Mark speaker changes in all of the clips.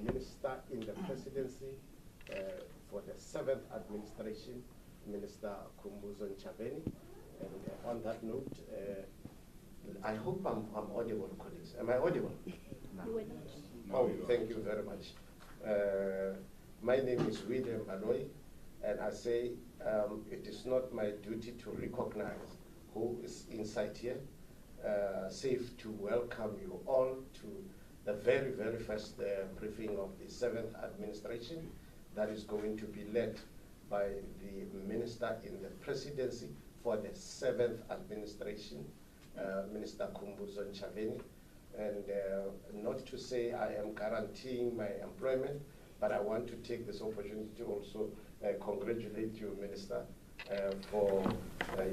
Speaker 1: Minister in the Presidency for the 7th Administration, Minister Khumbudzo Ntshavheni. And on that note, I hope I'm audible, colleagues. Am I audible?
Speaker 2: No.
Speaker 1: Oh, thank you very much. My name is William Aloy, and I say it is not my duty to recognize who is inside here. Safe to welcome you all to the very, very first briefing of the 7th Administration that is going to be led by the Minister in the Presidency for the 7th Administration, Minister Khumbudzo Ntshavheni. And not to say I am guaranteeing my employment, but I want to take this opportunity to also congratulate you, Minister, for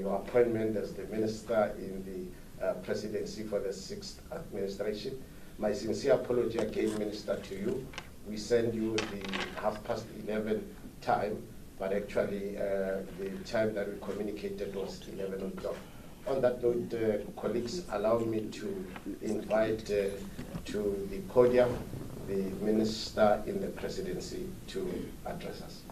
Speaker 1: your appointment as the Minister in the Presidency for the 6th Administration. My sincere apology again, Minister, to you. We send you the 11:30 time, but actually the time that we communicated was 11 o'clock. On that note, colleagues, allow me to invite to the podium the Minister in the Presidency to address us.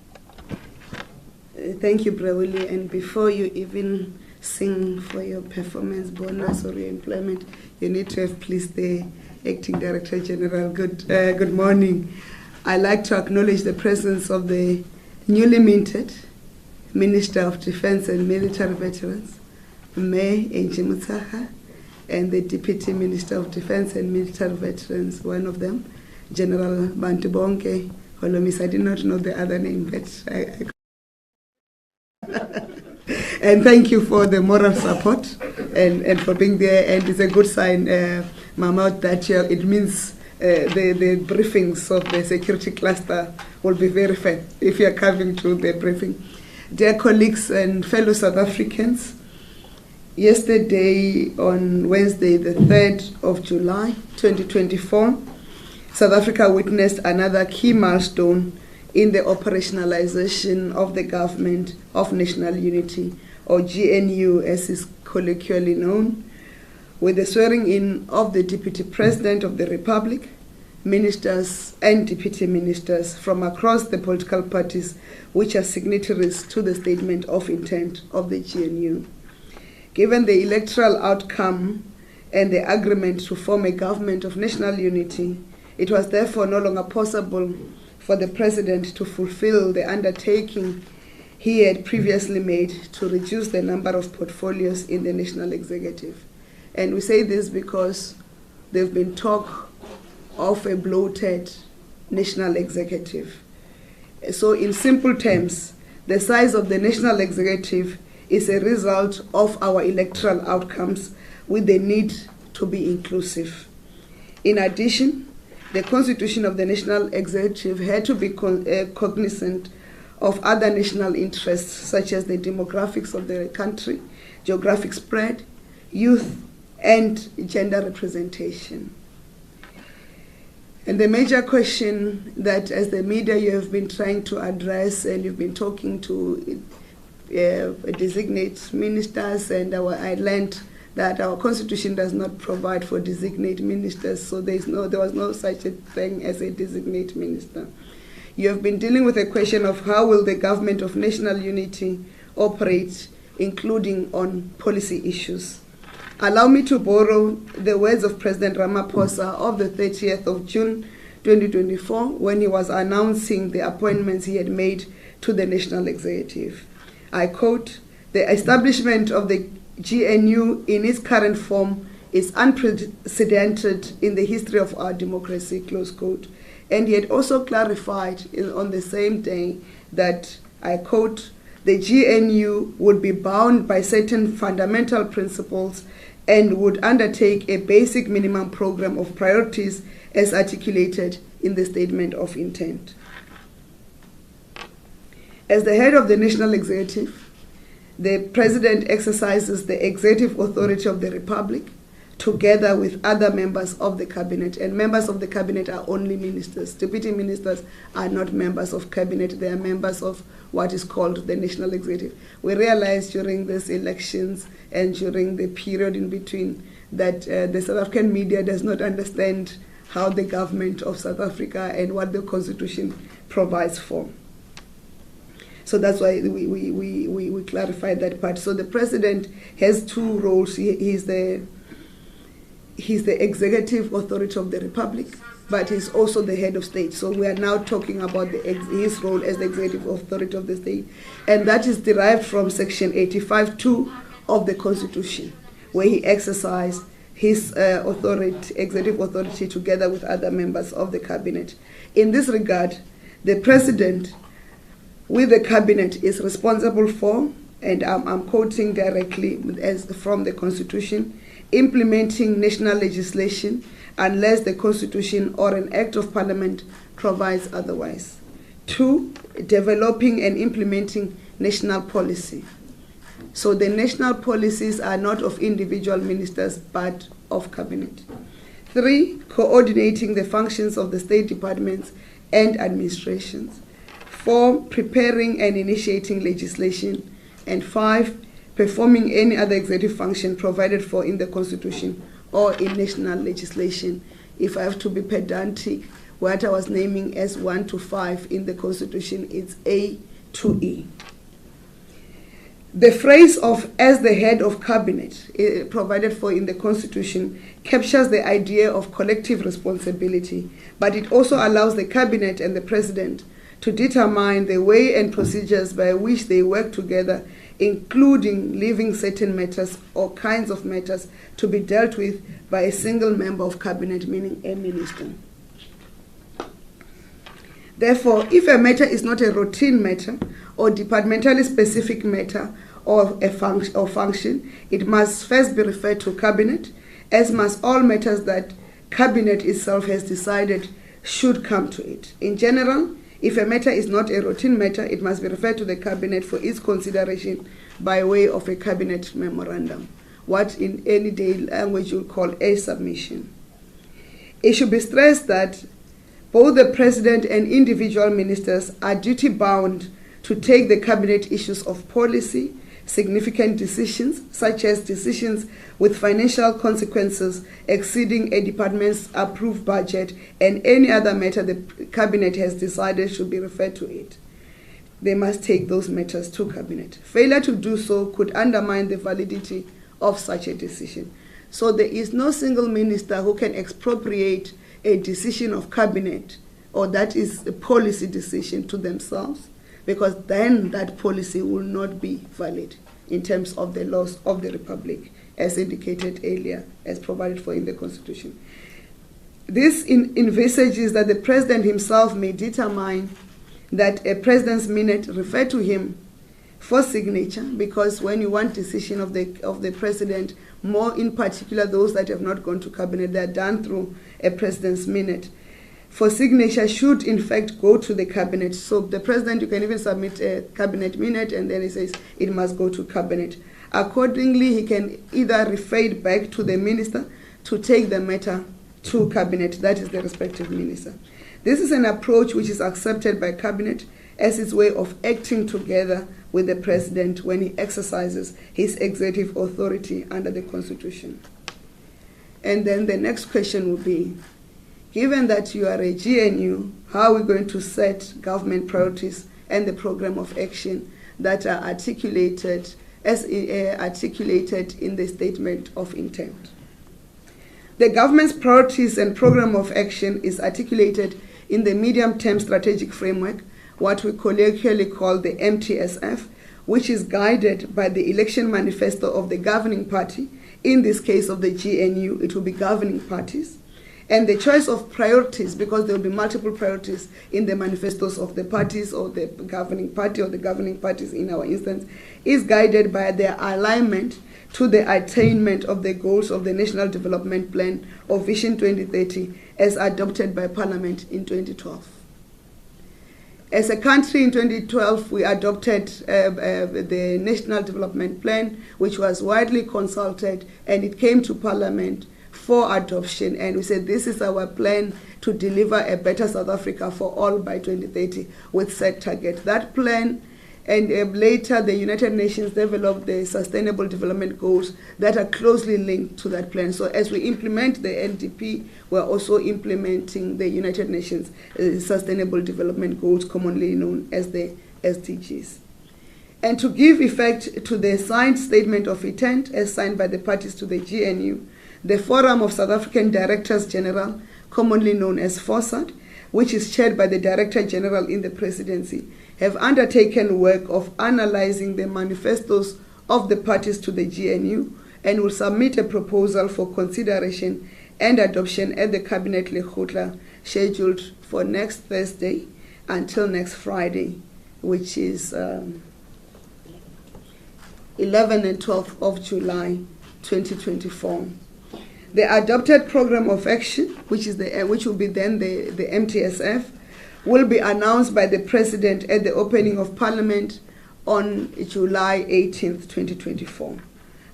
Speaker 3: Thank you, Brawley. And before you even sing for your performance bonus or your employment, you need to have pleased the Acting Director General. Good morning. I'd like to acknowledge the presence of the newly minted Minister of Defense and Military Veterans, May Mutsaha, and the Deputy Minister of Defense and Military Veterans, one of them, General Bantubonke Holomis. I did not know the other name, but I and thank you for the moral support and for being there. And it's a good sign, Mama, that it means the briefings of the security cluster will be very fair if you are coming to the briefing. Dear colleagues and fellow South Africans, yesterday on Wednesday, the 3rd of July, 2024, South Africa witnessed another key milestone in the operationalization of the Government of National Unity, or GNU as is colloquially known, with the swearing in of the Deputy President of the Republic, ministers and deputy ministers from across the political parties which are signatories to the statement of intent of the GNU. Given the electoral outcome and the agreement to form a government of national unity, it was therefore no longer possible for the President to fulfill the undertaking he had previously made to reduce the number of portfolios in the National Executive. And we say this because there's been talk of a bloated National Executive. So in simple terms, the size of the National Executive is a result of our electoral outcomes with the need to be inclusive. In addition, the constitution of the National Executive had to be cognizant of other national interests such as the demographics of the country, geographic spread, youth, and gender representation. And the major question that as the media you have been trying to address, and you've been talking to designate ministers, and I learned that our constitution does not provide for designate ministers, so there was no such a thing as a designate minister. You have been dealing with a question of how will the Government of National Unity operate, including on policy issues. Allow me to borrow the words of President Ramaphosa of the 30th of June 2024 when he was announcing the appointments he had made to the National Executive. I quote, "The establishment of the GNU in its current form is unprecedented in the history of our democracy," close quote. And he had also clarified on the same day that, I quote, "The GNU would be bound by certain fundamental principles and would undertake a basic minimum program of priorities as articulated in the statement of intent." As the head of the National Executive, the President exercises the executive authority of the Republic together with other members of the Cabinet. And members of the Cabinet are only ministers. Deputy ministers are not members of Cabinet. They are members of what is called the National Executive. We realized during these elections and during the period in between that the South African media does not understand how the government of South Africa and what the Constitution provides for. So that's why we clarify that part. So the president has two roles. He's the executive authority of the republic, but he's also the head of state. So we are now talking about his role as the executive authority of the state, and that is derived from Section 85(2) of the Constitution, where he exercised his executive authority together with other members of the cabinet. In this regard, the president, with the cabinet, is responsible for, and I'm quoting directly from the Constitution, implementing national legislation unless the Constitution or an Act of Parliament provides otherwise. 2, developing and implementing national policy. So the national policies are not of individual ministers, but of cabinet. 3, coordinating the functions of the state departments and administrations. 4, preparing and initiating legislation. And 5, performing any other executive function provided for in the Constitution or in national legislation. If I have to be pedantic, what I was naming as 1 to 5 in the Constitution is A to E. The phrase of "as the head of cabinet" provided for in the Constitution captures the idea of collective responsibility, but it also allows the cabinet and the president to determine the way and procedures by which they work together, including leaving certain matters or kinds of matters to be dealt with by a single member of cabinet, meaning a minister. Therefore, if a matter is not a routine matter or departmentally specific matter or function, it must first be referred to cabinet, as must all matters that cabinet itself has decided should come to it. In general, if a matter is not a routine matter, it must be referred to the cabinet for its consideration by way of a cabinet memorandum, what in any day language you call a submission. It should be stressed that both the president and individual ministers are duty-bound to take the cabinet issues of policy, significant decisions, such as decisions with financial consequences exceeding a department's approved budget, and any other matter the cabinet has decided should be referred to it. They must take those matters to cabinet. Failure to do so could undermine the validity of such a decision. So there is no single minister who can expropriate a decision of cabinet, or that is a policy decision, to themselves, because then that policy will not be valid in terms of the laws of the Republic, as indicated earlier, as provided for in the Constitution. This envisages that the president himself may determine that a president's minute refer to him for signature, because when you want decision of the president, more in particular those that have not gone to cabinet, they are done through a president's minute. For signature should in fact go to the cabinet. So the president, you can even submit a cabinet minute and then he says it must go to cabinet. Accordingly, he can either refer it back to the minister to take the matter to cabinet, that is the respective minister. This is an approach which is accepted by cabinet as its way of acting together with the president when he exercises his executive authority under the Constitution. And then the next question would be, given that you are a GNU, how are we going to set government priorities and the program of action that are articulated in the statement of intent? The government's priorities and program of action is articulated in the medium-term strategic framework, what we colloquially call the MTSF, which is guided by the election manifesto of the governing party. In this case of the GNU, it will be governing parties. And the choice of priorities, because there will be multiple priorities in the manifestos of the parties or the governing party or the governing parties in our instance, is guided by their alignment to the attainment of the goals of the National Development Plan or Vision 2030 as adopted by Parliament in 2012. As a country in 2012, we adopted the National Development Plan, which was widely consulted, and it came to Parliament for adoption, and we said this is our plan to deliver a better South Africa for all by 2030 with set target. That plan And later, the United Nations developed the Sustainable Development Goals that are closely linked to that plan. So as we implement the NDP, we're also implementing the United Nations Sustainable Development Goals, commonly known as the SDGs. And to give effect to the signed statement of intent as signed by the parties to the GNU, the Forum of South African Directors General, commonly known as FOSAD, which is chaired by the Director General in the Presidency, have undertaken work of analyzing the manifestos of the parties to the GNU and will submit a proposal for consideration and adoption at the Cabinet Lekgotla, scheduled for next Thursday until next Friday, which is 11 and 12 of July 2024. The adopted program of action, which will be then the MTSF, will be announced by the President at the opening of Parliament on July 18th, 2024.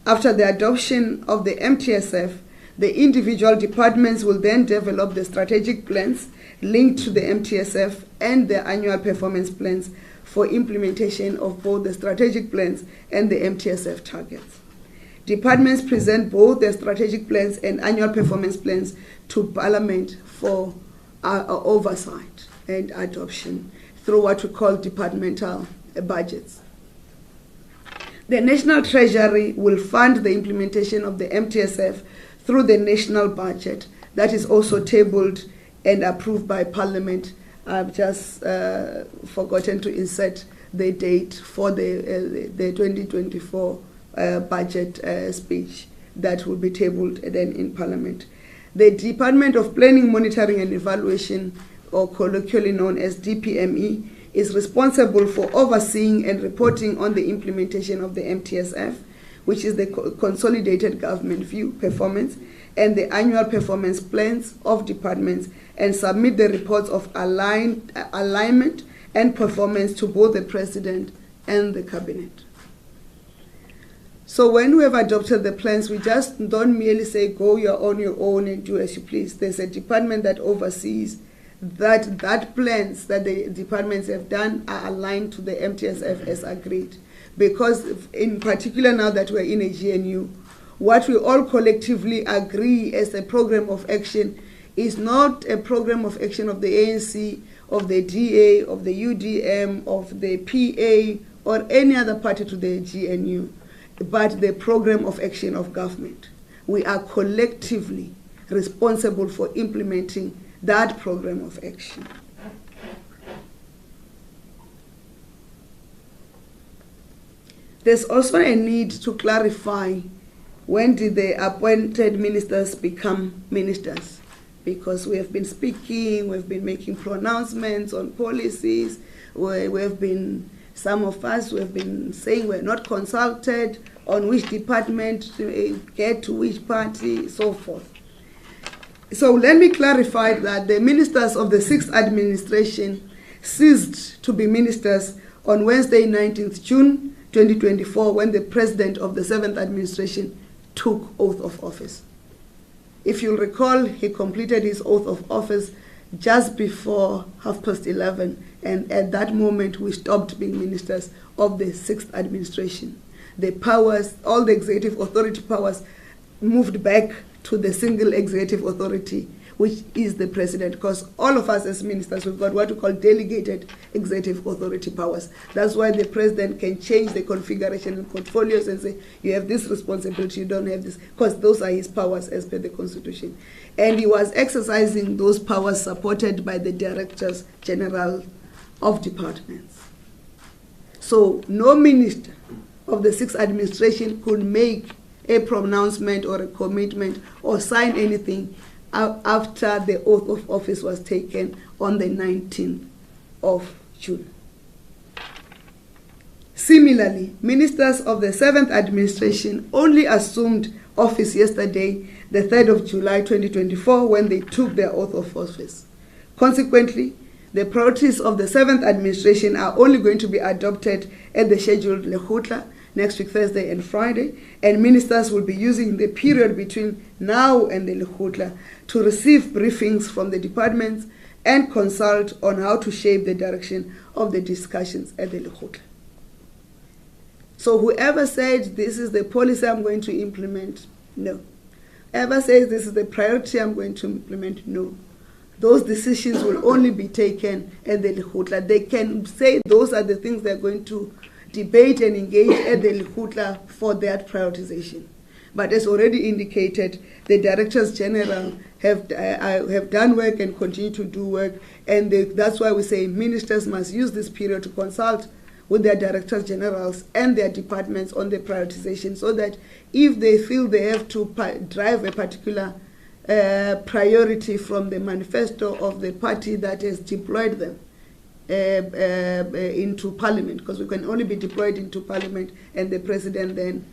Speaker 3: After the adoption of the MTSF, the individual departments will then develop the strategic plans linked to the MTSF and the annual performance plans for implementation of both the strategic plans and the MTSF targets. Departments present both their strategic plans and annual performance plans to Parliament for oversight and adoption through what we call departmental budgets. The National Treasury will fund the implementation of the MTSF through the national budget that is also tabled and approved by Parliament. I've just forgotten to insert the date for the 2024 budget speech that will be tabled then in Parliament. The Department of Planning, Monitoring and Evaluation, or colloquially known as DPME, is responsible for overseeing and reporting on the implementation of the MTSF, which is the Consolidated Government View performance, and the annual performance plans of departments, and submit the reports of alignment and performance to both the President and the Cabinet. So when we have adopted the plans, we just don't merely say, go on your own and do as you please. There's a department that oversees that plans that the departments have done are aligned to the MTSF as agreed. Because in particular now that we're in a GNU, what we all collectively agree as a program of action is not a program of action of the ANC, of the DA, of the UDM, of the PA, or any other party to the GNU, but the program of action of government. We are collectively responsible for implementing that program of action. There's also a need to clarify when did the appointed ministers become ministers, because we have been speaking, we've been making pronouncements on policies, some of us have been saying we're not consulted on which department to get to which party, so forth. So let me clarify that the ministers of the 6th administration ceased to be ministers on Wednesday, 19th June 2024, when the president of the 7th administration took oath of office. If you'll recall, he completed his oath of office just before 11:30, and at that moment we stopped being ministers of the 6th administration. The powers, all the executive authority powers, moved back to the single executive authority, which is the president, because all of us as ministers, we've got what we call delegated executive authority powers. That's why the president can change the configuration of portfolios and say, you have this responsibility, you don't have this, because those are his powers as per the Constitution. And he was exercising those powers supported by the directors general of departments. So no minister of the 6th administration could make a pronouncement or a commitment or sign anything after the oath of office was taken on the 19th of June. Similarly, ministers of the 7th administration only assumed office yesterday, the 3rd of July 2024, when they took their oath of office. Consequently, the priorities of the 7th administration are only going to be adopted at the scheduled Lekgotla next week, Thursday and Friday, and ministers will be using the period between now and the Lekgotla to receive briefings from the departments and consult on how to shape the direction of the discussions at the Lekgotla. So whoever said this is the policy I'm going to implement, no. Whoever says this is the priority I'm going to implement, no. Those decisions will only be taken at the Lekgotla. They can say those are the things they're going to debate and engage at the Lekgotla for that prioritization. But as already indicated, the Directors General have done work and continue to do work, and that's why we say ministers must use this period to consult with their Directors Generals and their departments on the prioritization, so that if they feel they have to drive a particular priority from the manifesto of the party that has deployed them into Parliament, because we can only be deployed into Parliament and the President then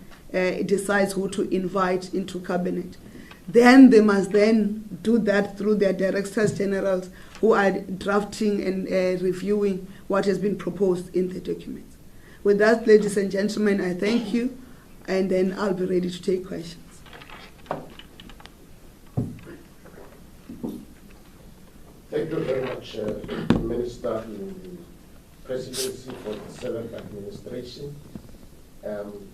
Speaker 3: decides who to invite into Cabinet. Then they must then do that through their Directors Generals who are drafting and reviewing what has been proposed in the documents. With that, ladies and gentlemen, I thank you, and then I'll be ready to take questions.
Speaker 1: Thank you very much, Minister in the Presidency for the 7th Administration.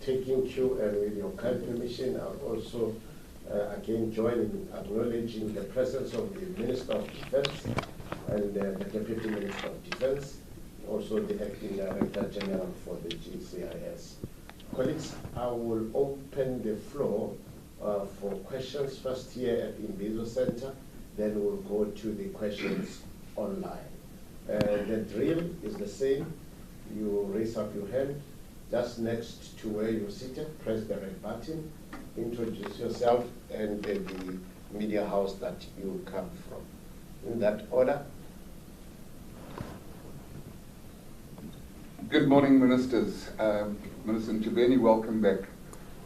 Speaker 1: Taking cue and with your kind permission, I'll also again join in acknowledging the presence of the Minister of Defense and the Deputy Minister of Defense, also the Acting Director General for the GCIS. Colleagues, I will open the floor for questions first here at Khumbudzo Center, then we'll go to the questions online. The drill is the same. You raise up your hand just next to where you're seated, press the red button, introduce yourself and the media house that you come from. In that order.
Speaker 2: Good morning, Ministers. Minister Ntshavheni, welcome back.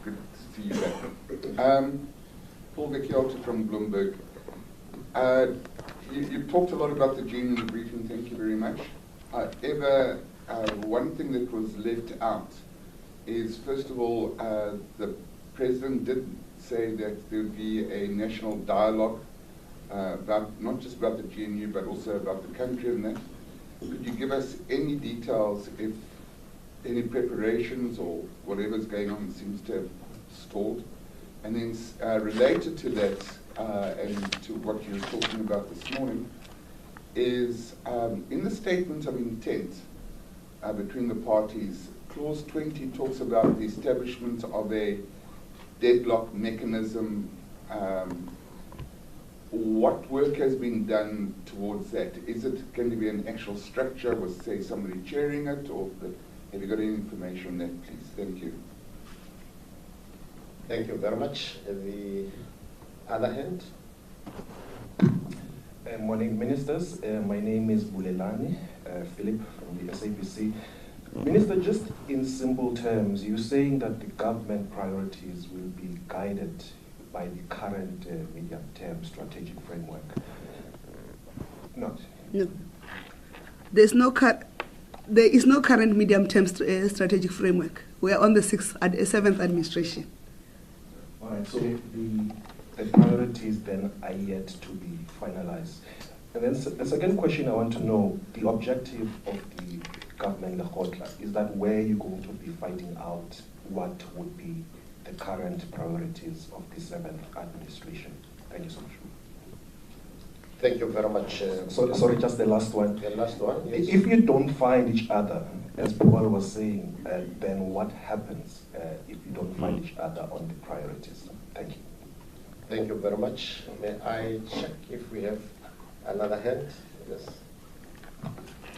Speaker 2: Good to see you back. Paul Vicchiolti from Bloomberg. You talked a lot about the gene in the briefing, thank you very much. However, one thing that was left out is, first of all, the President did say that there would be a national dialogue about not just about the GNU but also about the country and that. Could you give us any details if any preparations or whatever's going on seems to have stalled? And then related to that and to what you were talking about this morning is in the statement of intent between the parties, Clause 20 talks about the establishment of a deadlock mechanism. What work has been done towards that? Is it going to be an actual structure with, say, somebody chairing it, or have you got any information on that, please? Thank you.
Speaker 1: Thank you very much. The other hand.
Speaker 4: Morning, Ministers. My name is Bulelani Philip from the SABC. Minister, just in simple terms, you're saying that the government priorities will be guided by the current medium-term strategic framework. Not?
Speaker 3: No. There is no current medium-term strategic framework. We are on the 7th administration.
Speaker 4: All right, so the priorities then are yet to be finalized. And then the second question I want to know, the objective of the government Lekgotla, is that where you're going to be finding out what would be the current priorities of the 7th administration? Thank you so much.
Speaker 1: Thank you very much.
Speaker 4: Sorry, just the last one.
Speaker 1: The last one, yes.
Speaker 4: If you don't find each other, as Paul was saying, then what happens if you don't find each other on the priorities? Thank you.
Speaker 1: Thank you very much. May I check if we have another hand? Yes.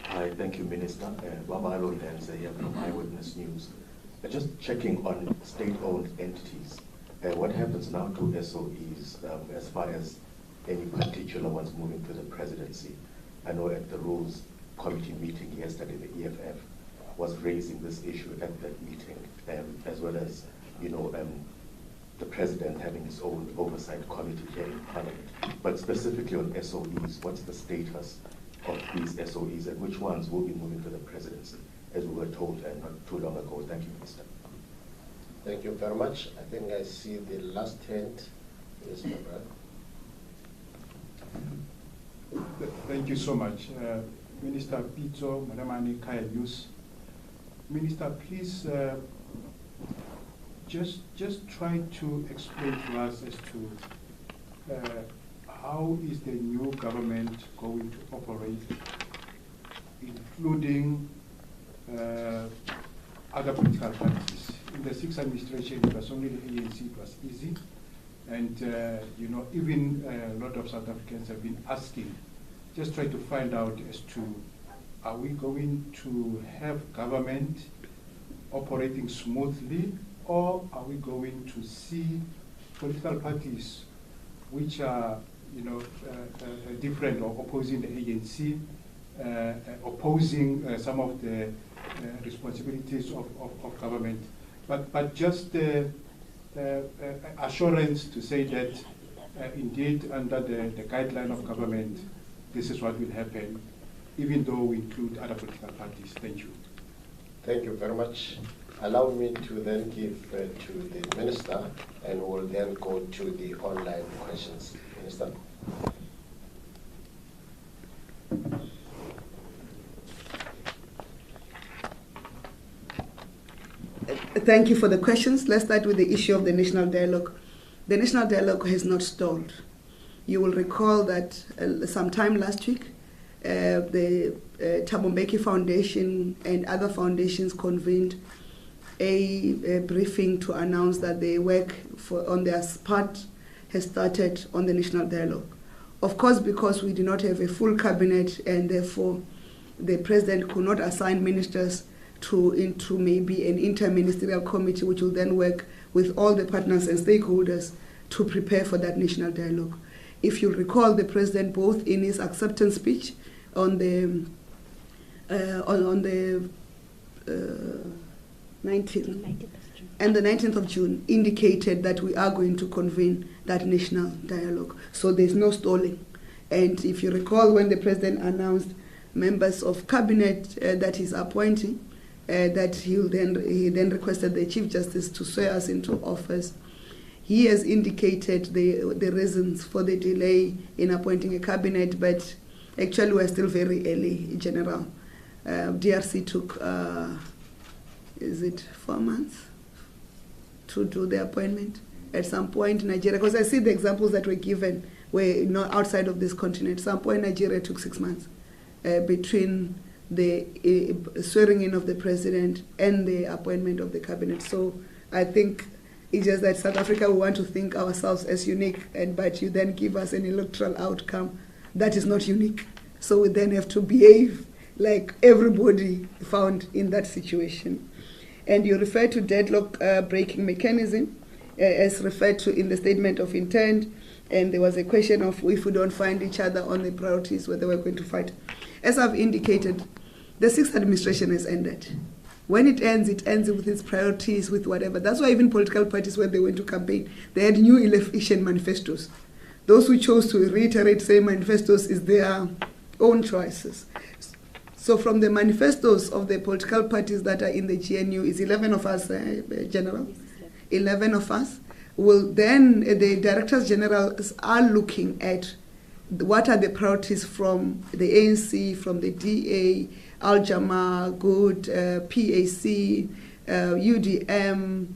Speaker 5: Hi, thank you, Minister. Babalo Lenze here from Eyewitness News. Just checking on state-owned entities. What happens now to SOEs as far as any particular ones moving to the presidency? I know at the Rules Committee meeting yesterday, the EFF was raising this issue at that meeting, as well as, the President having his own oversight committee here in Parliament. But specifically on SOEs, what's the status of these SOEs and which ones will be moving to the presidency, as we were told not too long ago? Thank you, Minister.
Speaker 1: Thank you very much. I think I see the last hand. Yes, my brother.
Speaker 6: Thank you so much. Minister Pitso, Madamani Kaya Yus. Minister, please just try to explain to us as to how is the new government going to operate, including other political parties. In the sixth administration, it was only the ANC, it was easy. And, you know, even a lot of South Africans have been asking, just try to find out as to, are we going to have government operating smoothly, or are we going to see political parties which are, you know, different or opposing the ANC, opposing some of the responsibilities of government, but just assurance to say that indeed under the guideline of government, this is what will happen, even though we include other political parties. Thank you.
Speaker 1: Thank you very much. Allow me to then give to the Minister, and we'll then go to the online questions. Minister.
Speaker 3: Thank you for the questions. Let's start with the issue of the national dialogue. The national dialogue has not stalled. You will recall that sometime last week, the Thabo Mbeki Foundation and other foundations convened a briefing to announce that the work on their part has started on the national dialogue. Of course, because we do not have a full cabinet and therefore the president could not assign ministers into maybe an interministerial committee which will then work with all the partners and stakeholders to prepare for that national dialogue. If you recall, the president, both in his acceptance speech on the 19th and the 19th of June, indicated that we are going to convene that national dialogue. So there's no stalling. And if you recall, when the president announced members of cabinet that he's appointing, that he then requested the Chief Justice to swear us into office. He has indicated the reasons for the delay in appointing a cabinet, but actually we're still very early in general. DRC took, is it 4 months to do the appointment? At some point, Nigeria, because I see the examples that were given were not outside of this continent. At some point, Nigeria took 6 months between the swearing in of the president and the appointment of the cabinet. So I think it's just that South Africa, we want to think ourselves as unique, but you then give us an electoral outcome that is not unique. So we then have to behave like everybody found in that situation. And you refer to deadlock breaking mechanism as referred to in the statement of intent, and there was a question of if we don't find each other on the priorities, whether we're going to fight. As I've indicated, the sixth administration has ended. When it ends with its priorities, with whatever. That's why even political parties, when they went to campaign, they had new election manifestos. Those who chose to reiterate same manifestos is their own choices. So from the manifestos of the political parties that are in the GNU, is 11 of us, General? 11 of us. Will then, the Directors General are looking at what are the priorities from the ANC, from the DA, Al-Jama, Good, PAC, UDM,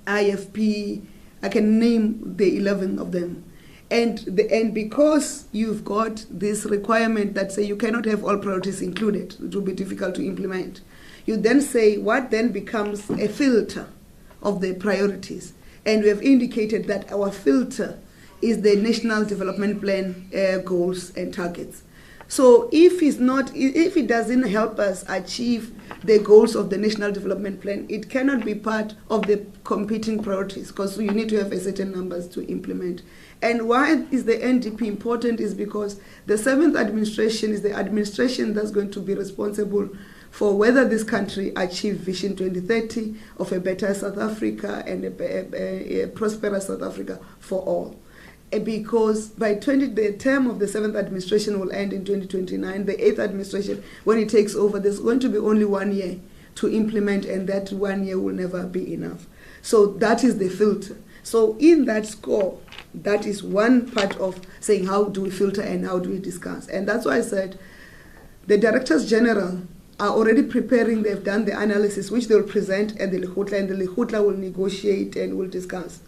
Speaker 3: IFP. I can name the 11 of them. And because you've got this requirement that say you cannot have all priorities included, it will be difficult to implement. You then say what then becomes a filter of the priorities. And we have indicated that our filter is the National Development Plan goals and targets. So if it doesn't help us achieve the goals of the National Development Plan, it cannot be part of the competing priorities, because you need to have a certain numbers to implement. And why is the NDP important is because the 7th administration is the administration that's going to be responsible for whether this country achieves Vision 2030 of a better South Africa and a prosperous South Africa for all. Because by the term of the 7th administration will end in 2029, the 8th administration, when it takes over, there's going to be only 1 year to implement, and that 1 year will never be enough. So that is the filter. So in that score, that is one part of saying how do we filter and how do we discuss. And that's why I said the Directors General are already preparing. They've done the analysis, which they'll present at the Lekgotla, and the Lekgotla will negotiate and will discuss.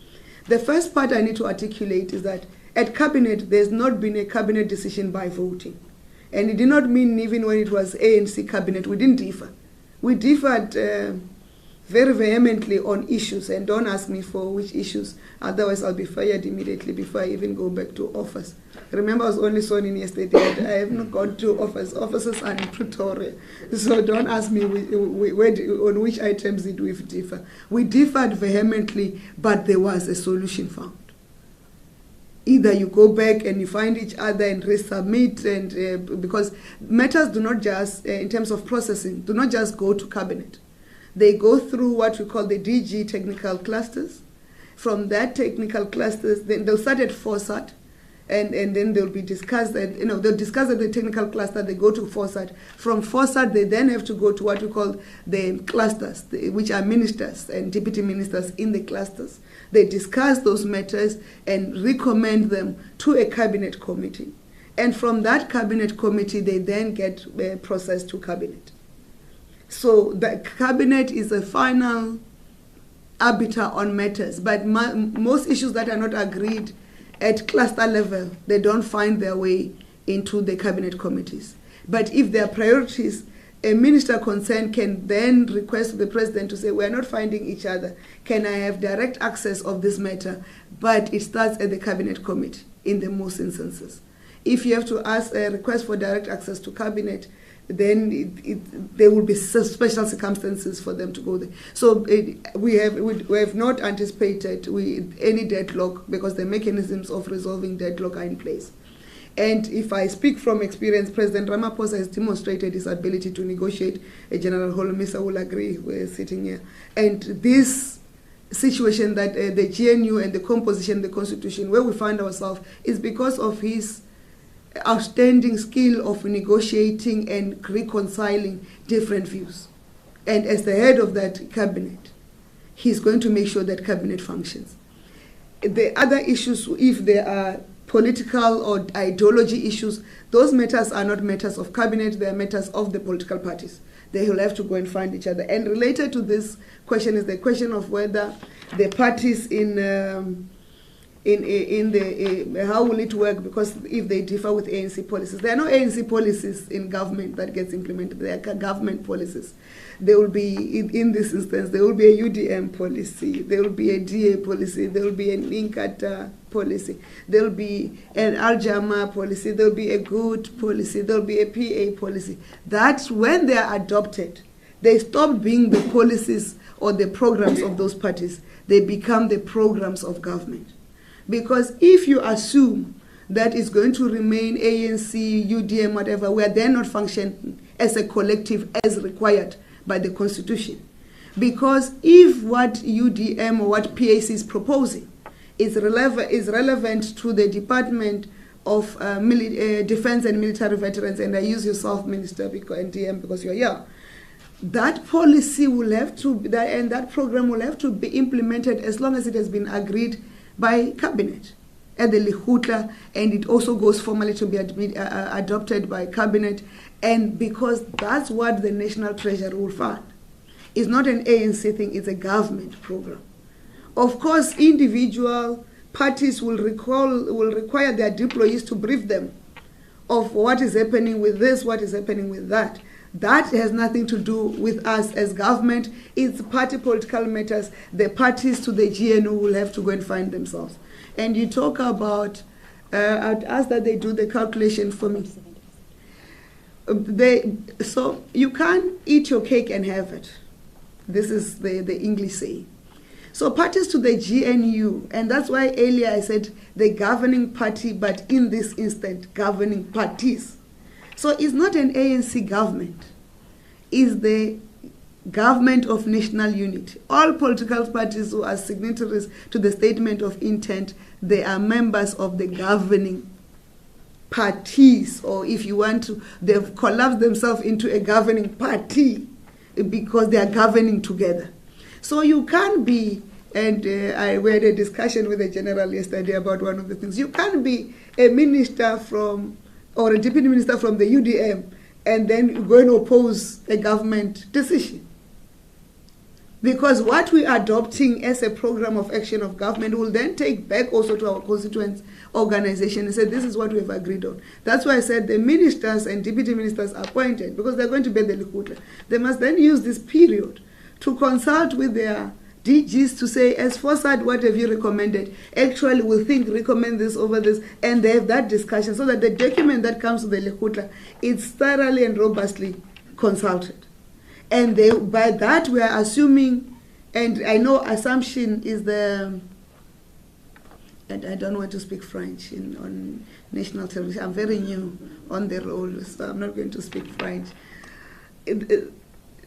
Speaker 3: The first part I need to articulate is that at Cabinet, there's not been a Cabinet decision by voting. And it did not mean even when it was ANC Cabinet, we didn't differ. We differed very vehemently on issues, and don't ask me for which issues, otherwise I'll be fired immediately before I even go back to office. Remember, I was only sworn in yesterday. I have not gone to office. Offices are in Pretoria. So don't ask me on which items did we differ. We differed vehemently, but there was a solution found. Either you go back and you find each other and resubmit, and because matters do not just, in terms of processing, do not just go to Cabinet. They go through what we call the DG technical clusters. From that technical clusters, then they'll start at foresight, and then they'll be discussed at, they'll discuss at the technical cluster, they go to foresight. From foresight, they then have to go to what we call the clusters, which are ministers and deputy ministers in the clusters. They discuss those matters and recommend them to a Cabinet committee. And from that Cabinet committee, they then get processed to Cabinet. So the Cabinet is a final arbiter on matters, but most issues that are not agreed at cluster level, they don't find their way into the Cabinet committees. But if there are priorities, a minister concerned can then request the President to say, we are not finding each other. Can I have direct access of this matter? But it starts at the Cabinet committee in the most instances. If you have to ask a request for direct access to Cabinet, then there will be special circumstances for them to go there. So we have not anticipated any deadlock, because the mechanisms of resolving deadlock are in place. And if I speak from experience, President Ramaphosa has demonstrated his ability to negotiate. General Holomisa will agree, we're sitting here. And this situation that the GNU and the composition, the constitution, where we find ourselves, is because of his outstanding skill of negotiating and reconciling different views. And as the head of that Cabinet, he's going to make sure that Cabinet functions. The other issues, if there are political or ideology issues, those matters are not matters of Cabinet, they are matters of the political parties. They will have to go and find each other. And related to this question is the question of whether the parties how will it work, because if they differ with ANC policies, there are no ANC policies in government that gets implemented. They are government policies. There will be, in this instance, there will be a UDM policy, there will be a DA policy, there will be an Inkatha policy, there will be an Al-Jama policy, there will be a good policy, there will be a PA policy. That's when they are adopted. They stop being the policies or the programs of those parties. They become the programs of government. Because if you assume that it's going to remain ANC, UDM, whatever, where they're not functioning as a collective as required by the Constitution. Because if what UDM or what PAC is proposing is relevant to the Department of Defense and Military Veterans, and I use yourself, Minister, and DM, because you're here, that policy will have to, and that program will have to be implemented as long as it has been agreed by Cabinet at the Lekgotla, and it also goes formally to be adopted by Cabinet, and because that's what the National Treasury will fund. It's not an ANC thing, it's a government program. Of course, individual parties will require their deployees to brief them of what is happening with this, what is happening with that. That has nothing to do with us as government. It's party political matters. The parties to the GNU will have to go and find themselves. And you talk about, I'd ask that they do the calculation for me. So you can't eat your cake and have it. This is the English saying. So parties to the GNU, and that's why earlier I said the governing party, but in this instant, governing parties. So it's not an ANC government. It's the government of national unity. All political parties who are signatories to the statement of intent, they are members of the governing parties, or if you want to, they've collapsed themselves into a governing party because they are governing together. So you can't be, and we had a discussion with the general yesterday about one of the things, you can't be a minister from, or a deputy minister from the UDM and then go and oppose a government decision. Because what we are adopting as a program of action of government will then take back also to our constituent organization and say, this is what we have agreed on. That's why I said the ministers and deputy ministers are appointed, because they're going to be the Lekgotla. They must then use this period to consult with their DGs to say, as foresight, what have you recommended? Actually, we recommend this over this, and they have that discussion so that the document that comes to the Lekgotla is thoroughly and robustly consulted. And by that we are assuming, and I know assumption is and I don't want to speak French on national television. I'm very new on the role, so I'm not going to speak French.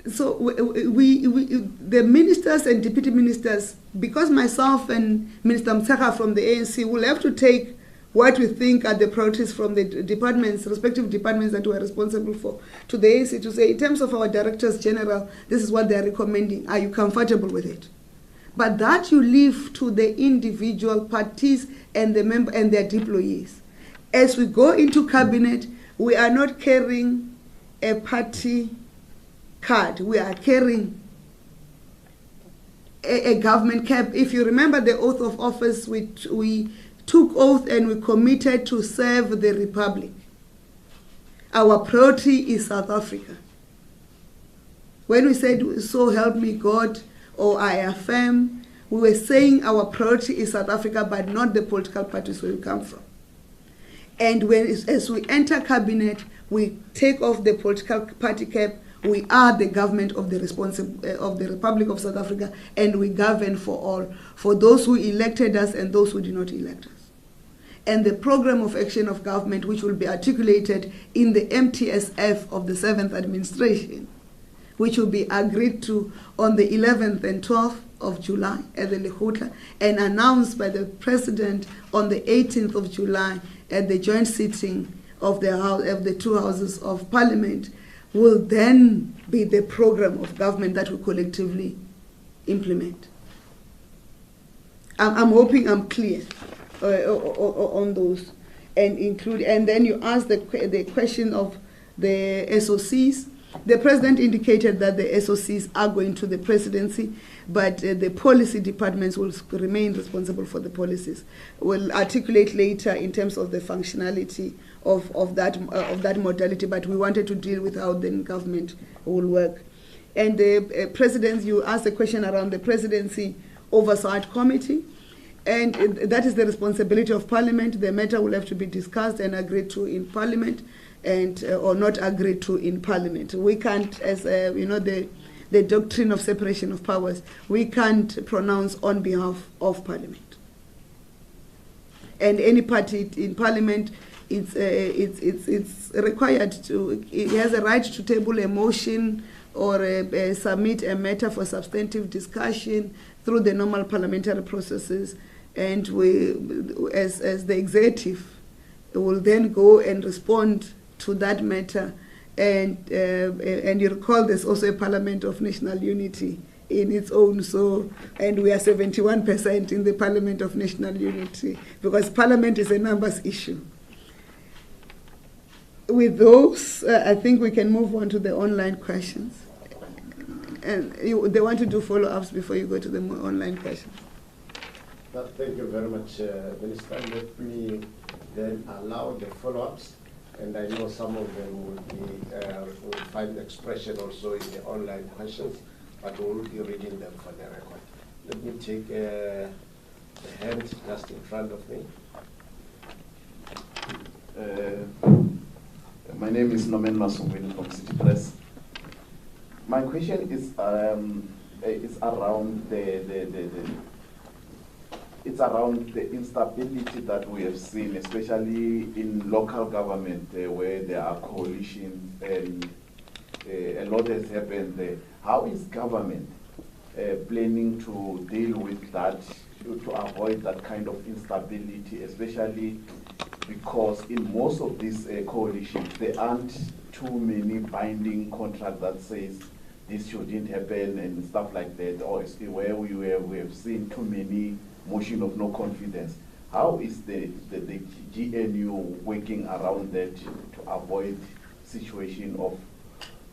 Speaker 3: So the ministers and deputy ministers, because myself and Minister Mtsaka from the ANC will have to take what we think are the priorities from the departments, respective departments that we are responsible for, to the ANC to say, in terms of our directors general, this is what they are recommending. Are you comfortable with it? But that you leave to the individual parties and the member and their deployees. As we go into cabinet, we are not carrying a party card. We are carrying a government cap. If you remember the oath of office, we took oath and we committed to serve the Republic. Our priority is South Africa. When we said, so help me God, or I affirm, we were saying our priority is South Africa, but not the political parties where we come from. And as we enter cabinet, we take off the political party cap. We are the government of the Republic of South Africa, and we govern for all, for those who elected us and those who did not elect us. And the program of action of government, which will be articulated in the MTSF of the 7th administration, which will be agreed to on the 11th and 12th of July at the Lekgotla, and announced by the President on the 18th of July at the joint sitting of the two houses of Parliament, will then be the program of government that we collectively implement. I'm hoping I'm clear on those, and then you ask the question of the SOCs. The President indicated that the SOCs are going to the presidency, but the policy departments will remain responsible for the policies. We'll articulate later in terms of the functionality of that modality, but we wanted to deal with how the government will work. And the President, you asked a question around the Presidency Oversight Committee, and that is the responsibility of Parliament. The matter will have to be discussed and agreed to in Parliament, and or not agreed to in Parliament. We can't, as the doctrine of separation of powers, we can't pronounce on behalf of Parliament. And any party in Parliament, it's required to, it has a right to table a motion or submit a matter for substantive discussion through the normal parliamentary processes, and we, as the executive, will then go and respond to that matter. And you recall there's also a Parliament of National Unity in its own, so, and we are 71% in the Parliament of National Unity, because Parliament is a numbers issue. With those, I think we can move on to the online questions. And they want to do follow-ups before you go to the online questions.
Speaker 1: Well, thank you very much, Minister. Let me then allow the follow-ups, and I know some of them will find expression also in the online questions, but we will be reading them for the record. Let me take the hand just in front of me.
Speaker 5: My name is Nomen Masongweni from City Press. My question is around it's around the instability that we have seen, especially in local government where there are coalitions and a lot has happened there. How is government planning to deal with that, to avoid that kind of instability, especially because in most of these coalitions, there aren't too many binding contracts that says this shouldn't happen and stuff like that, or where we have seen too many motion of no confidence. How is the GNU working around that to avoid situation of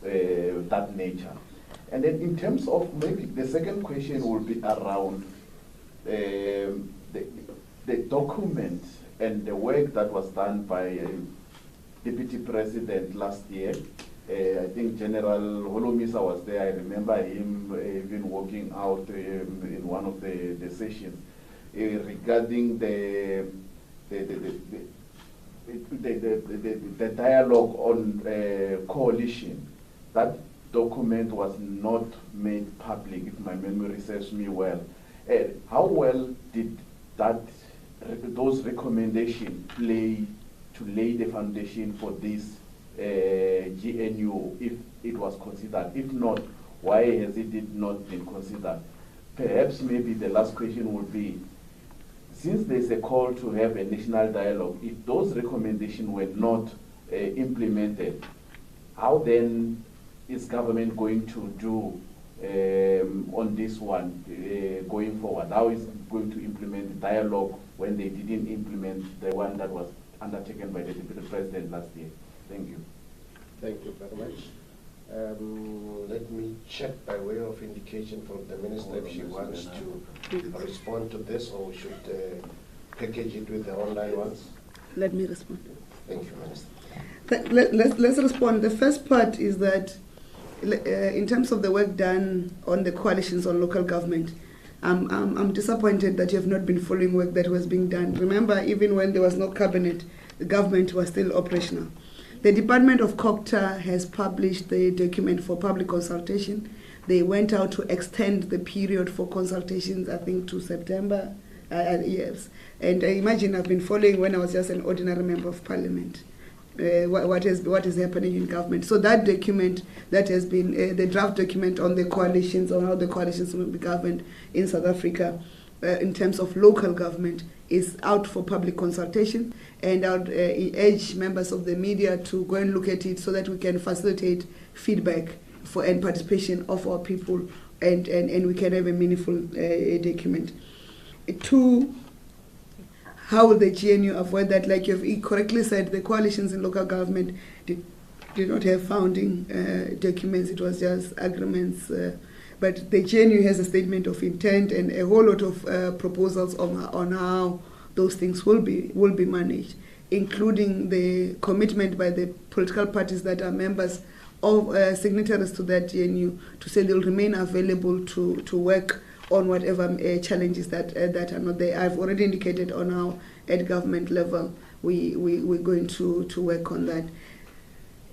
Speaker 5: that nature. And then in terms of maybe the second question will be around the document and the work that was done by Deputy President last year. I think General Holomisa was there. I remember him even walking out in one of the sessions regarding the dialogue on coalition. That document was not made public, if my memory serves me well. How well did those recommendations play to lay the foundation for this GNU, if it was considered? If not, why has it not been considered? Perhaps maybe the last question would be, since there's a call to have a national dialogue, if those recommendations were not implemented, how then is government going to do on this one going forward? How is it going to implement the dialogue when they didn't implement the one that was undertaken by the Deputy President last year? Thank you.
Speaker 1: Thank you very much. Let me check by way of indication from the Minister if she wants to respond to this, or we should package it with the online ones.
Speaker 3: Let me respond.
Speaker 1: Thank you, Minister.
Speaker 3: Let's respond. The first part is that in terms of the work done on the coalitions on local government, I'm disappointed that you have not been following work that was being done. Remember, even when there was no cabinet, the government was still operational. The Department of COGTA has published the document for public consultation. They went out to extend the period for consultations, I think, to September. Yes. And imagine I've been following when I was just an ordinary member of parliament. What is happening in government. So that document that has been, the draft document on the coalitions, on how the coalitions will be governed in South Africa, in terms of local government, is out for public consultation, and I would urge members of the media to go and look at it so that we can facilitate feedback and participation of our people, and we can have a meaningful document. Two, how will the GNU avoid that? Like you've correctly said, the coalitions in local government did not have founding documents, it was just agreements. But the GNU has a statement of intent and a whole lot of proposals on how those things will be managed, including the commitment by the political parties that are members of signatories to that GNU to say they'll remain available to work on whatever challenges that are not there. I've already indicated on how at government level we're going to work on that.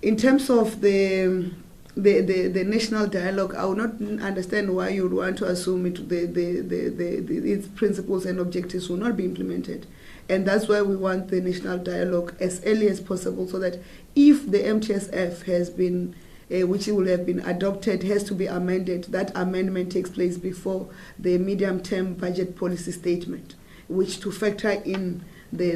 Speaker 3: In terms of the national dialogue, I would not understand why you would want to assume its principles and objectives will not be implemented. And that's why we want the national dialogue as early as possible, so that if the MTSF has been, which will have been adopted, has to be amended, that amendment takes place before the medium-term budget policy statement, which to factor in the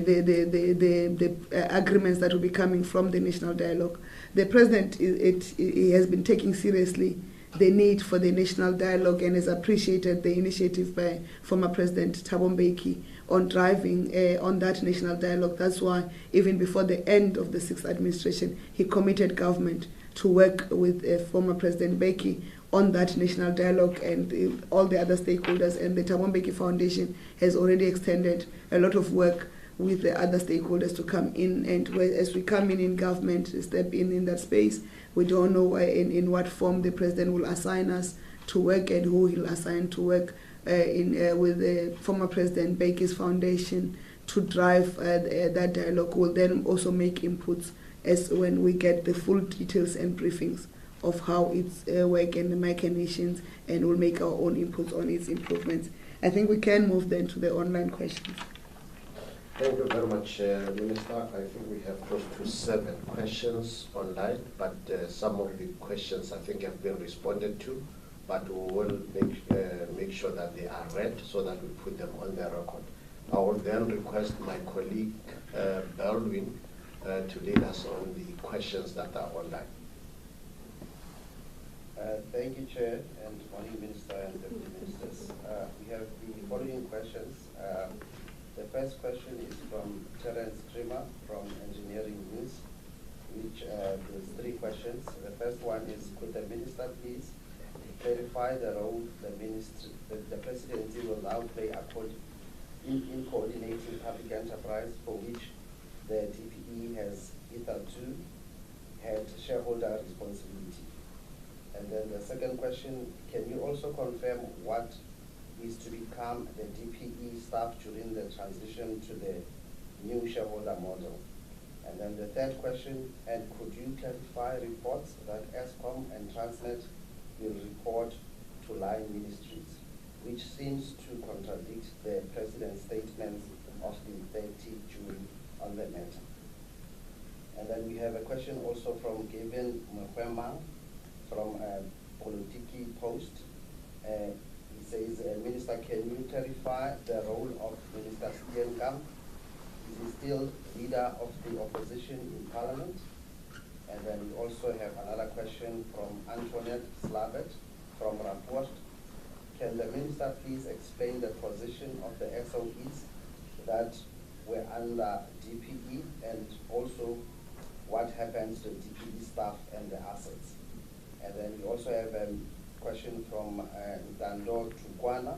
Speaker 3: agreements that will be coming from the national dialogue. The President he has been taking seriously the need for the national dialogue and has appreciated the initiative by former President Thabo Mbeki on driving on that national dialogue. That's why even before the end of the 6th administration, he committed government to work with former President Mbeki on that national dialogue and all the other stakeholders. And the Thabo Mbeki Foundation has already extended a lot of work with the other stakeholders to come in, and as we come in government, step in that space. We don't know in what form the President will assign us to work and who he'll assign to work with the former President Mbeki's foundation to drive that dialogue. We'll then also make inputs as when we get the full details and briefings of how it's work and the machinations, and we'll make our own inputs on its improvements. I think we can move then to the online questions.
Speaker 1: Thank you very much, Minister. I think we have close to 7 questions online, but some of the questions I think have been responded to, but we will make sure that they are read so that we put them on the record. I will then request my colleague Baldwin to lead us on the questions that are online.
Speaker 7: Thank you, Chair, and morning, Minister and Deputy Ministers. We have the following questions. The first question is from Terence Trimmer from Engineering News. which there's 3 questions. The first one is, could the minister please clarify the role the presidency will now play in coordinating public enterprise for which the DPE has hitherto had shareholder responsibility? And then the second question, can you also confirm what is to become the DPE staff during the transition to the new shareholder model? And then the third question, and could you clarify reports that ESCOM and Transnet will report to line ministries, which seems to contradict the President's statements of the 30th June on the matter? And then we have a question also from Gavin Mkwema from Politiki Post. He says, Minister, can you clarify the role of Minister Steenkamp? Is he still leader of the opposition in Parliament? And then we also have another question from Antoinette Slavet from Rapport. Can the Minister please explain the position of the SOEs that were under DPE, and also what happens to DPE staff and the assets? And then we also have a question from Dando Tukwana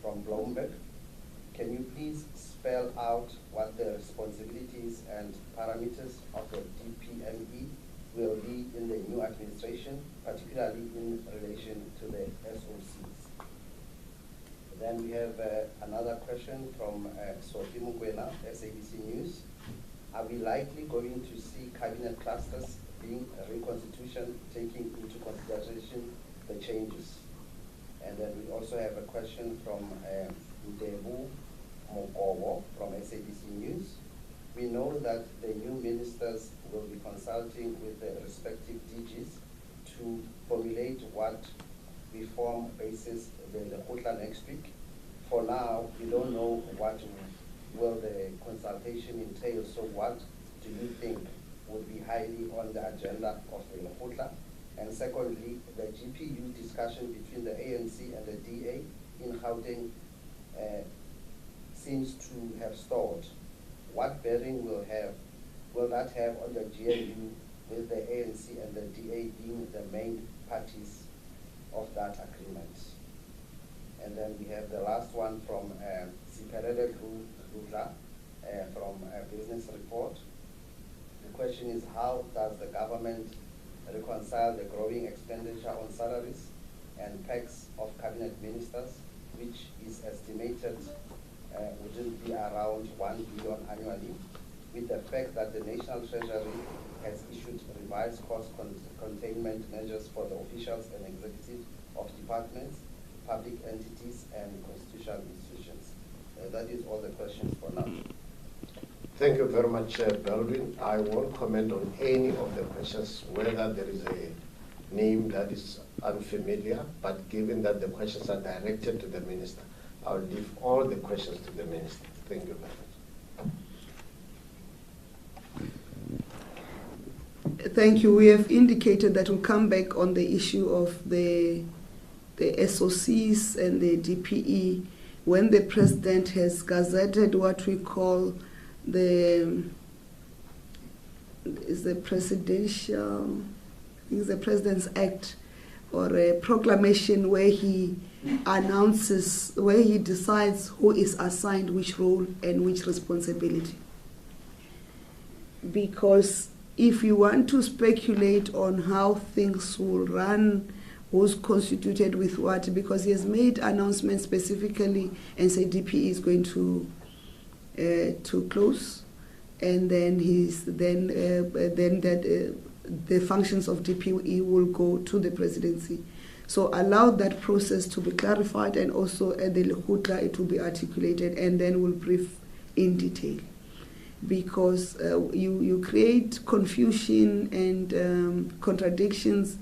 Speaker 7: from Bloomberg. Can you please spell out what the responsibilities and parameters of the DPME will be in the new administration, particularly in relation to the SOCs? Then we have another question from Sophie Mukwena, SABC News. Are we likely going to see cabinet clusters being a reconstitution, taking into consideration the changes? And then we also have a question from Ndebu Mokobo from SABC News. We know that the new ministers will be consulting with the respective DGs to formulate what reform basis the Khutla next week. For now, we don't know what will the consultation entail, so what do you think would be highly on the agenda of the Khutla? And secondly, the GPU discussion between the ANC and the DA in Gauteng seems to have stalled. What bearing will that have on the GNU, with the ANC and the DA being the main parties of that agreement? And then we have the last one from Siperele Rudla from Business Report. The question is, how does the government reconcile the growing expenditure on salaries and packs of cabinet ministers, which is estimated would be around 1 billion annually, with the fact that the National Treasury has issued revised cost containment measures for the officials and executives of departments, public entities, and constitutional institutions? That is all the questions for now.
Speaker 1: Thank you very much, Belvin. I won't comment on any of the questions, whether there is a name that is unfamiliar, but given that the questions are directed to the Minister, I'll leave all the questions to the Minister. Thank you very much.
Speaker 3: Thank you. We have indicated that we'll come back on the issue of the SOCs and the DPE when the President has gazetted what we call the President's Act, or a proclamation where he announces, where he decides who is assigned which role and which responsibility. Because if you want to speculate on how things will run, who's constituted with what, because he has made announcements specifically and said DPE is going to close, and then the functions of DPE will go to the presidency. So allow that process to be clarified, and also at the Khutla it will be articulated, and then we'll brief in detail. Because you create confusion and contradictions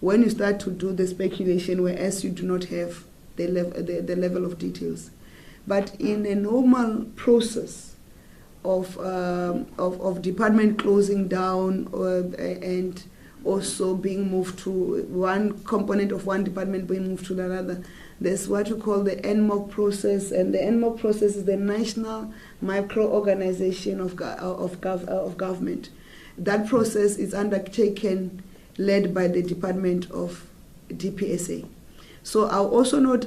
Speaker 3: when you start to do the speculation, whereas you do not have the level of details. But in a normal process of department closing down and also being moved to one component of one department being moved to another, there's what you call the NMOC process, and the NMOC process is the National Micro-Organization of Government. That process is undertaken, led by the Department of DPSA. So I'll also not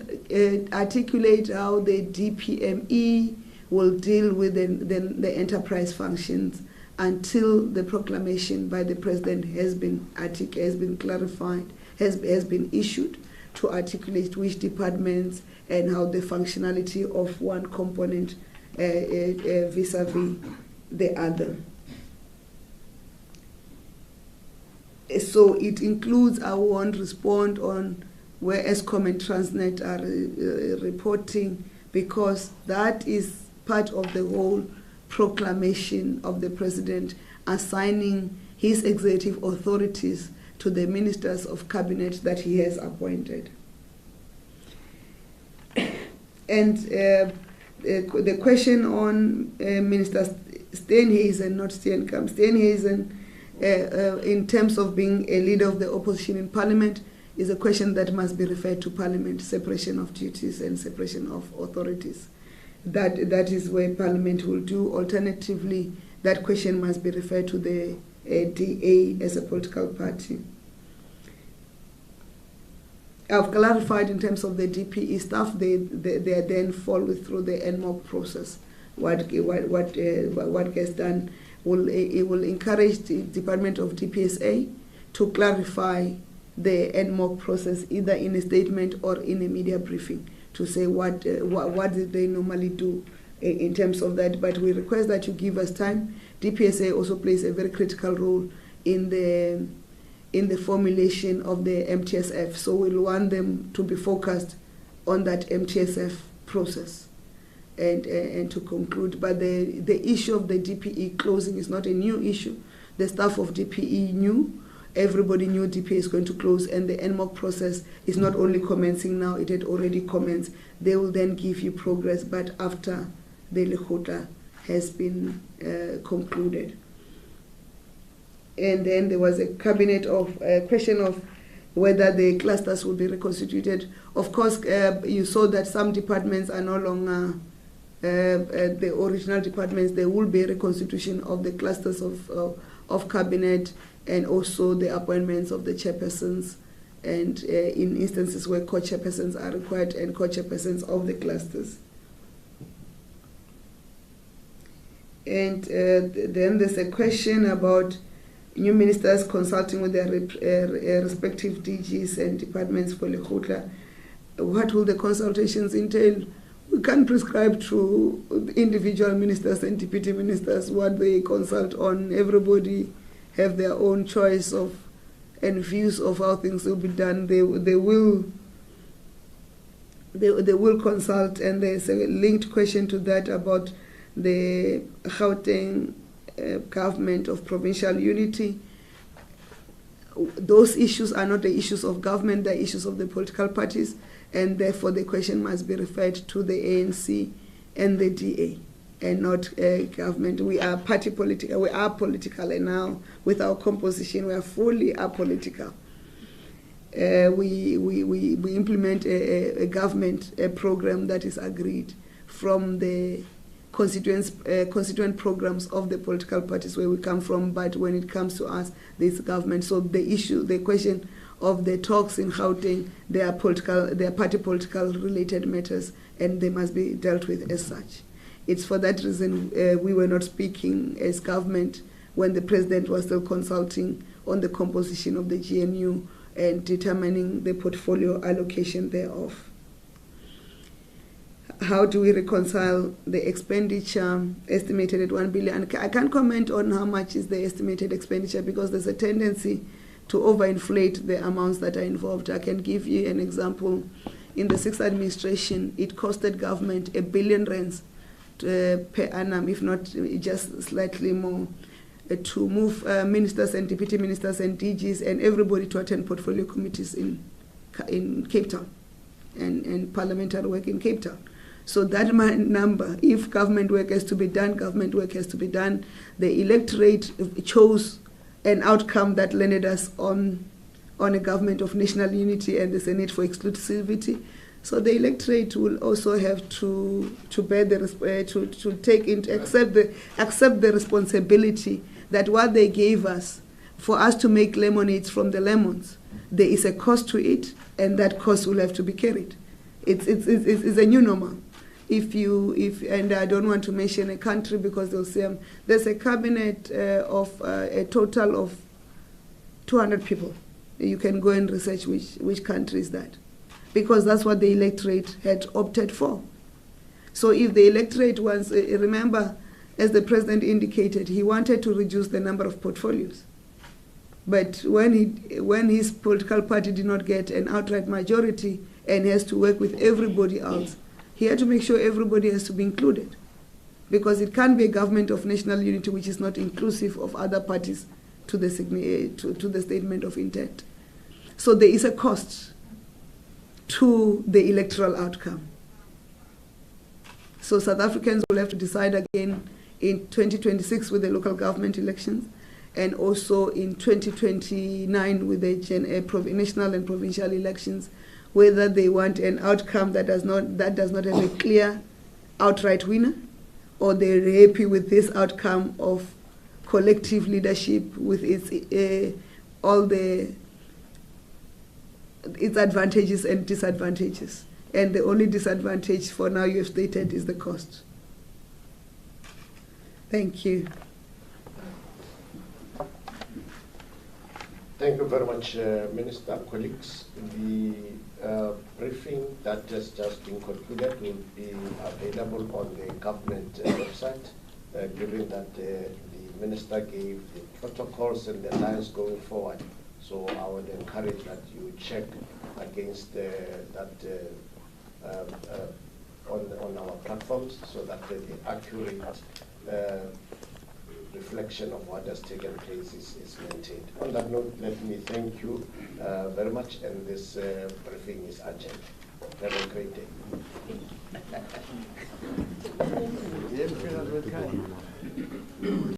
Speaker 3: articulate how the DPME will deal with the enterprise functions until the proclamation by the President has been clarified, has been issued to articulate which departments and how the functionality of one component vis-a-vis the other. So it includes, I won't respond on where Eskom and Transnet are reporting, because that is part of the whole proclamation of the President assigning his executive authorities to the ministers of cabinet that he has appointed. And the question on Minister Steenhuisen, not Steenkamp, Steenhuisen, in terms of being a leader of the opposition in Parliament, is a question that must be referred to Parliament, separation of duties and separation of authorities. That is where Parliament will do. Alternatively, that question must be referred to the DA as a political party. I've clarified in terms of the DPE staff, they then follow through the NMOC process. What gets done it will encourage the Department of DPSA to clarify the NMOC process either in a statement or in a media briefing to say what did they normally do in terms of that. But we request that you give us time. DPSA also plays a very critical role in the formulation of the MTSF, so we'll want them to be focused on that MTSF process and to conclude. But the issue of the DPE closing is not a new issue. The staff of DPE knew, everybody knew DPE is going to close, and the NMOC process is not only commencing now, it had already commenced. They will then give you progress, but after the Lekgotla has been concluded. And then there was a question of whether the clusters will be reconstituted. Of course, you saw that some departments are no longer the original departments. There will be a reconstitution of the clusters of cabinet, and also the appointments of the chairpersons, and in instances where co-chairpersons are required, and co-chairpersons of the clusters. And then there's a question about new ministers consulting with their respective DGs and departments for Lekgotla. What will the consultations entail? We can't prescribe to individual ministers and deputy ministers what they consult on. Everybody have their own choice of and views of how things will be done. They will consult, and there's a linked question to that about the Gauteng government of provincial unity. Those issues are not the issues of government, they're issues of the political parties, and therefore the question must be referred to the ANC and the DA, and not government. We are party political, we are political, and now with our composition we are fully apolitical. We implement a government program that is agreed from the constituent programs of the political parties where we come from, but when it comes to us, this government. So the question of the talks in Gauteng, they are party political related matters, and they must be dealt with as such. It's for that reason we were not speaking as government when the President was still consulting on the composition of the GNU and determining the portfolio allocation thereof. How do we reconcile the expenditure estimated at 1 billion? I can't comment on how much is the estimated expenditure because there's a tendency to overinflate the amounts that are involved. I can give you an example. In the 6th administration, it costed government 1 billion rands per annum, if not just slightly more, to move ministers and deputy ministers and DGs and everybody to attend portfolio committees in Cape Town and parliamentary work in Cape Town. So that number, if government work has to be done, government work has to be done. The electorate chose an outcome that landed us on a government of national unity, and there's a need for exclusivity. So the electorate will also have to bear the accept the responsibility that what they gave us for us to make lemonades from the lemons, there is a cost to it, and that cost will have to be carried. It's a new normal. And I don't want to mention a country because they'll say there's a cabinet of a total of 200 people. You can go and research which country is that, because that's what the electorate had opted for. So if the electorate wants, remember, as the president indicated, he wanted to reduce the number of portfolios. But when his political party did not get an outright majority and has to work with everybody else, he had to make sure everybody has to be included, because it can't be a government of national unity which is not inclusive of other parties to the statement of intent. So there is a cost to the electoral outcome. So South Africans will have to decide again in 2026 with the local government elections, and also in 2029 with the national and provincial elections, whether they want an outcome that does not have a clear outright winner, or they're happy with this outcome of collective leadership with its advantages and disadvantages. And the only disadvantage for now you have stated is the cost. Thank you.
Speaker 1: Thank you very much, Minister. Colleagues, the briefing that has just been concluded will be available on the government website, given that the Minister gave the protocols and the lines going forward. So I would encourage that you check against that on our platforms, so that the accurate reflection of what has taken place is maintained. On that note, let me thank you very much, and this briefing is adjourned. Have a great day.